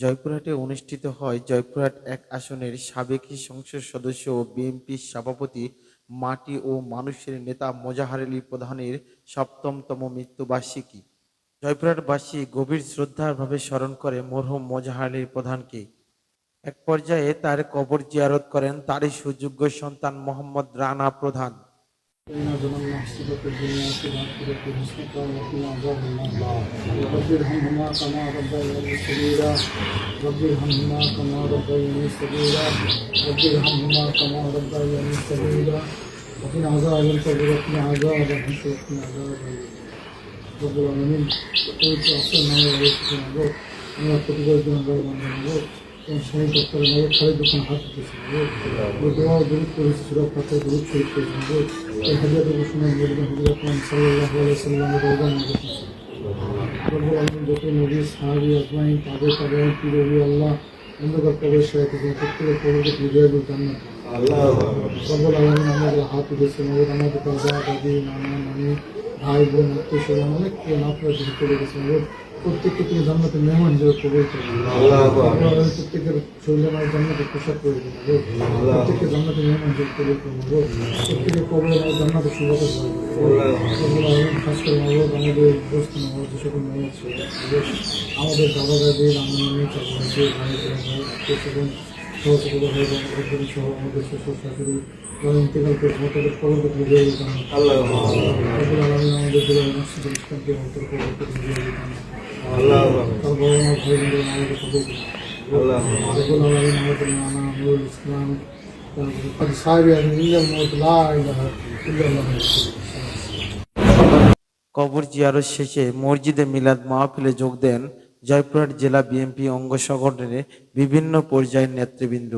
জয়পুরহাটে অনুষ্ঠিত হয় জয়পুরহাট-১ আসনের সাবেক সংসদ সদস্য ও বিএনপির সভাপতি মাটি ও মানুষের নেতা মোজাহার আলী প্রধানের ৭ম মৃত্যুবার্ষিকী। জয়পুরহাটবাসী গভীর শ্রদ্ধার ভাবে স্মরণ করে মরহুম মোজাহার আলী প্রধানকে। এক পর্যায়ে তার কবর জিয়ারত করেন তারই সুযোগ্য সন্তান মোহাম্মদ রানা প্রধান। إنا ظلمنا أنفسنا في الدنيا وفي الآخرة حسنة وقنا عذاب النار رب ارحمهما كما ربياني صغيرا رب ارحمهما كما ربياني صغيرا رب ارحمهما كما ربياني صغيرا وقنا عذاب القبر وقنا عذاب الحشر وقنا عذاب رب العالمين قلت أحسن ما يعيشكم أبوك أنا كتبت من غير من أبوك شهيد دكتور نبوك خالد بن حافظ أبوك ودعاء درود كريس سورة فاتحة درود شريف أبوك الحديث الرسول صلى الله عليه وسلم روضان رب العالمين যত নবী সাহাবী আজমাইন তাদের পীর আল্লাহ অন্ধকার কবর শায়িত প্রত্যেকের কবরকে বিজয় জান্নাত রব আলামিন আমাদের হাত দিয়েছেন আমাদের দাদা দাদি নানা নানি ভাই বোন আত্মীয় স্বজন অনেককে আপনার দিকে চলে গেছেন প্রত্যেককে তিনি জান্নাতের মেহমান হিসেবে কবুল করেন প্রত্যেকের শরীরে আমার জান্নাতে পোশাক করে দিন প্রত্যেককে জান্নাতের মেহমান হিসেবে কবুল করুন প্রত্যেকের কবরে আমার জান্নাতের সুবাদা খাস করে আমাদের বস্তু যে সকল মেয়ে ছিল আমাদের দাদা দাদি নানা নানি চাচা ভাই আত্মীয় স্বজন সহযোগিতা ভাই বোন সহ আমাদের শ্বশুর শাশুড়ি যারা ইন্তেকাল করেছে তাদের কবরকে বুঝিয়ে দিতাম আমাদের জেলার মসজিদুল ইসলামকে আমাদের কবরকে বুঝিয়ে দিতাম তার বড় আমার ভাই বোনদের আমাদের কবর আমাদের নানা নুরুল ইসলাম তারপরে সাহেব ইল্লাল মউত লা ইলাহা ইল্লাল্লাহ। কবর জিয়ারত শেষে মসজিদে মিলাদ মাহফিলে যোগ দেন জয়পুরহাট জেলা বিএনপি অঙ্গ সংগঠনের বিভিন্ন পর্যায়ের নেতৃবৃন্দ।